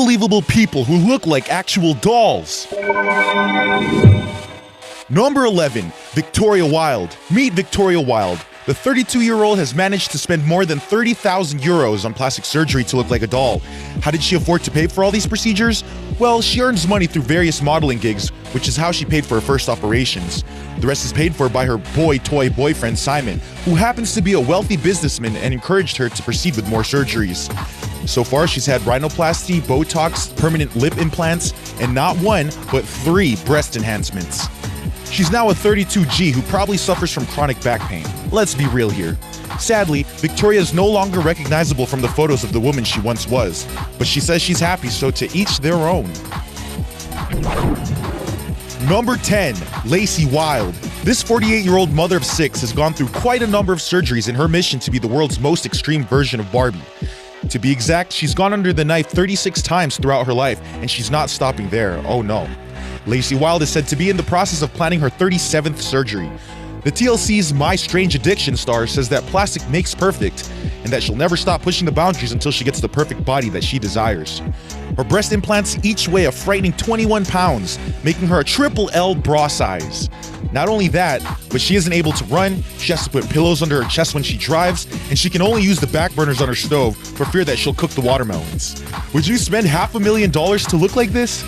unbelievable people who look like actual dolls. Number 11. Victoria Wilde. Meet Victoria Wilde. The 32-year-old has managed to spend more than 30,000 euros on plastic surgery to look like a doll. How did she afford to pay for all these procedures? Well, she earns money through various modeling gigs, which is how she paid for her first operations. The rest is paid for by her toy boyfriend Simon, who happens to be a wealthy businessman and encouraged her to proceed with more surgeries. So far, she's had rhinoplasty, Botox, permanent lip implants, and not one, but 3 breast enhancements. She's now a 32G who probably suffers from chronic back pain. Let's be real here. Sadly, Victoria is no longer recognizable from the photos of the woman she once was, but she says she's happy, so to each their own. Number 10. Lacey Wilde. This 48-year-old mother of 6 has gone through quite a number of surgeries in her mission to be the world's most extreme version of Barbie. To be exact, she's gone under the knife 36 times throughout her life, and she's not stopping there, oh no. Lacey Wilde is said to be in the process of planning her 37th surgery. The TLC's My Strange Addiction star says that plastic makes perfect, and that she'll never stop pushing the boundaries until she gets the perfect body that she desires. Her breast implants each weigh a frightening 21 pounds, making her a triple L bra size. Not only that, but she isn't able to run, she has to put pillows under her chest when she drives, and she can only use the back burners on her stove for fear that she'll cook the watermelons. Would you spend $500,000 to look like this?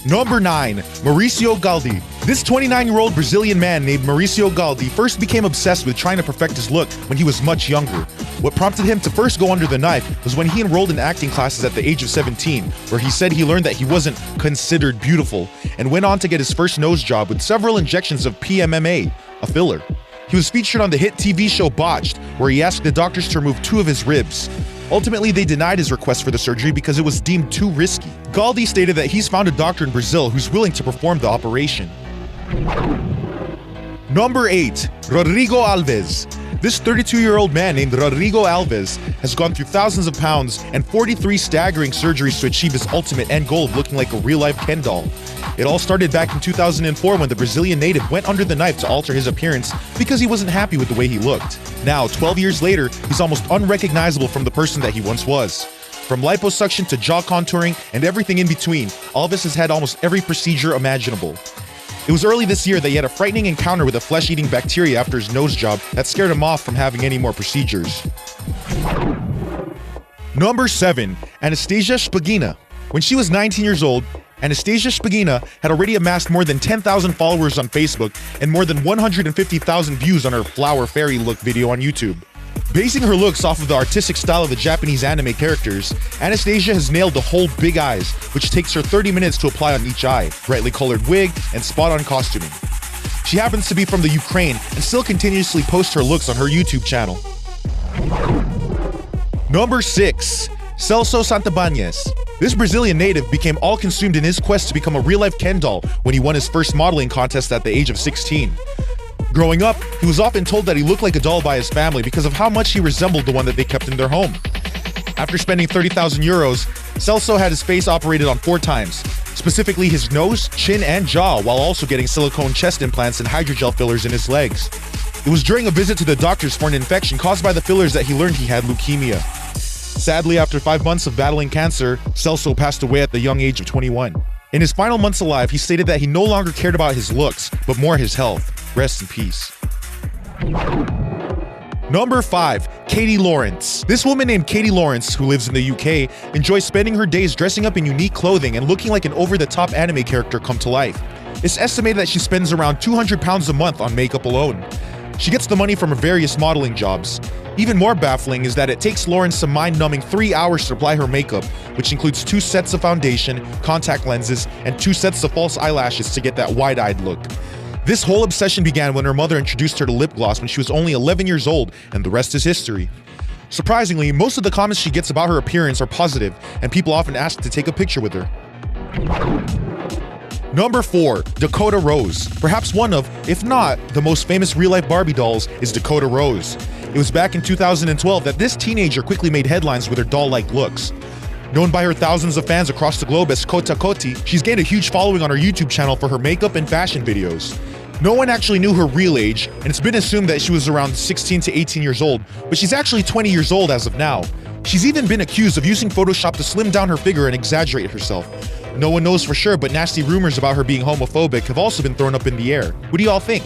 Number 9. Mauricio Galdi. This 29-year-old Brazilian man named Mauricio Galdi first became obsessed with trying to perfect his look when he was much younger. What prompted him to first go under the knife was when he enrolled in acting classes at the age of 17, where he said he learned that he wasn't considered beautiful, and went on to get his first nose job with several injections of PMMA, a filler. He was featured on the hit TV show Botched, where he asked the doctors to remove 2 of his ribs. Ultimately, they denied his request for the surgery because it was deemed too risky. Galdi stated that he's found a doctor in Brazil who's willing to perform the operation. Number 8. Rodrigo Alves. This 32-year-old man named Rodrigo Alves has gone through thousands of pounds and 43 staggering surgeries to achieve his ultimate end goal of looking like a real-life Ken doll. It all started back in 2004 when the Brazilian native went under the knife to alter his appearance because he wasn't happy with the way he looked. Now, 12 years later, he's almost unrecognizable from the person that he once was. From liposuction to jaw contouring and everything in between, Alves has had almost every procedure imaginable. It was early this year that he had a frightening encounter with a flesh-eating bacteria after his nose job that scared him off from having any more procedures. Number 7. Anastasia Shpagina. When she was 19 years old, Anastasia Shpagina had already amassed more than 10,000 followers on Facebook and more than 150,000 views on her flower fairy look video on YouTube. Basing her looks off of the artistic style of the Japanese anime characters, Anastasia has nailed the whole big eyes, which takes her 30 minutes to apply on each eye, brightly colored wig, and spot-on costuming. She happens to be from the Ukraine and still continuously posts her looks on her YouTube channel. Number 6. Celso Santabanez. This Brazilian native became all-consumed in his quest to become a real-life Ken doll when he won his first modeling contest at the age of 16. Growing up, he was often told that he looked like a doll by his family because of how much he resembled the one that they kept in their home. After spending 30,000 euros, Celso had his face operated on 4 times, specifically his nose, chin, and jaw, while also getting silicone chest implants and hydrogel fillers in his legs. It was during a visit to the doctors for an infection caused by the fillers that he learned he had leukemia. Sadly, after 5 months of battling cancer, Celso passed away at the young age of 21. In his final months alive, he stated that he no longer cared about his looks, but more his health. Rest in peace. Number 5. Katie Lawrence. This woman named Katie Lawrence, who lives in the UK, enjoys spending her days dressing up in unique clothing and looking like an over-the-top anime character come to life. It's estimated that she spends around £200 a month on makeup alone. She gets the money from her various modeling jobs. Even more baffling is that it takes Lawrence a mind-numbing 3 hours to apply her makeup, which includes 2 sets of foundation, contact lenses, and 2 sets of false eyelashes to get that wide-eyed look. This whole obsession began when her mother introduced her to lip gloss when she was only 11 years old, and the rest is history. Surprisingly, most of the comments she gets about her appearance are positive, and people often ask to take a picture with her. Number 4. Dakota Rose. Perhaps one of, if not, the most famous real-life Barbie dolls is Dakota Rose. It was back in 2012 that this teenager quickly made headlines with her doll-like looks. Known by her thousands of fans across the globe as Kota Koti, she's gained a huge following on her YouTube channel for her makeup and fashion videos. No one actually knew her real age, and it's been assumed that she was around 16 to 18 years old, but she's actually 20 years old as of now. She's even been accused of using Photoshop to slim down her figure and exaggerate herself. No one knows for sure, but nasty rumors about her being homophobic have also been thrown up in the air. What do y'all think?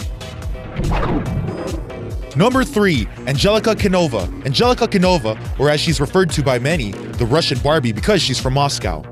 Number 3, Angelica Kinova. Angelica Kinova, or as she's referred to by many, the Russian Barbie because she's from Moscow.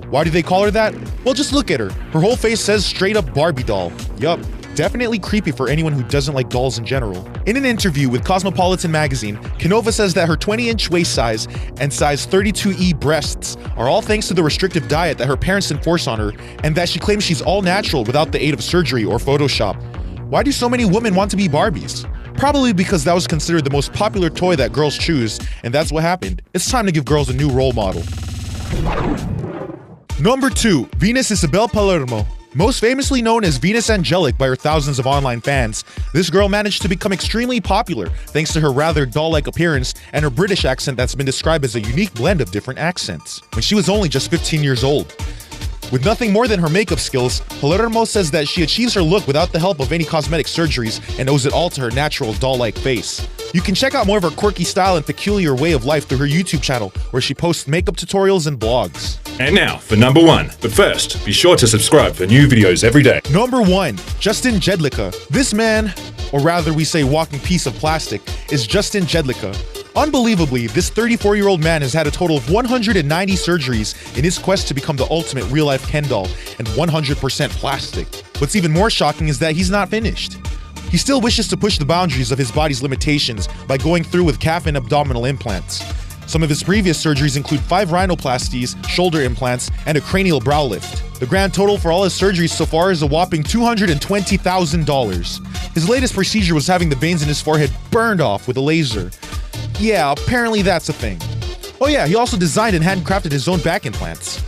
Why do they call her that? Well, just look at her. Her whole face says straight up Barbie doll. Yup. Definitely creepy for anyone who doesn't like dolls in general. In an interview with Cosmopolitan magazine, Kinova says that her 20-inch waist size and size 32E breasts are all thanks to the restrictive diet that her parents enforce on her, and that she claims she's all natural without the aid of surgery or Photoshop. Why do so many women want to be Barbies? Probably because that was considered the most popular toy that girls choose, and that's what happened. It's time to give girls a new role model. Number 2, Venus Isabel Palermo. Most famously known as Venus Angelic by her thousands of online fans, this girl managed to become extremely popular thanks to her rather doll-like appearance and her British accent that's been described as a unique blend of different accents, when she was only just 15 years old. With nothing more than her makeup skills, Palermo says that she achieves her look without the help of any cosmetic surgeries and owes it all to her natural doll-like face. You can check out more of her quirky style and peculiar way of life through her YouTube channel, where she posts makeup tutorials and blogs. And now for number 1. But first, be sure to subscribe for new videos every day. Number 1, Justin Jedlicka. This man, or rather we say walking piece of plastic, is Justin Jedlicka. Unbelievably, this 34-year-old man has had a total of 190 surgeries in his quest to become the ultimate real-life Ken doll and 100% plastic. What's even more shocking is that he's not finished. He still wishes to push the boundaries of his body's limitations by going through with calf and abdominal implants. Some of his previous surgeries include 5 rhinoplasties, shoulder implants, and a cranial brow lift. The grand total for all his surgeries so far is a whopping $220,000. His latest procedure was having the veins in his forehead burned off with a laser. Yeah, apparently that's a thing. Oh yeah, he also designed and handcrafted his own back implants.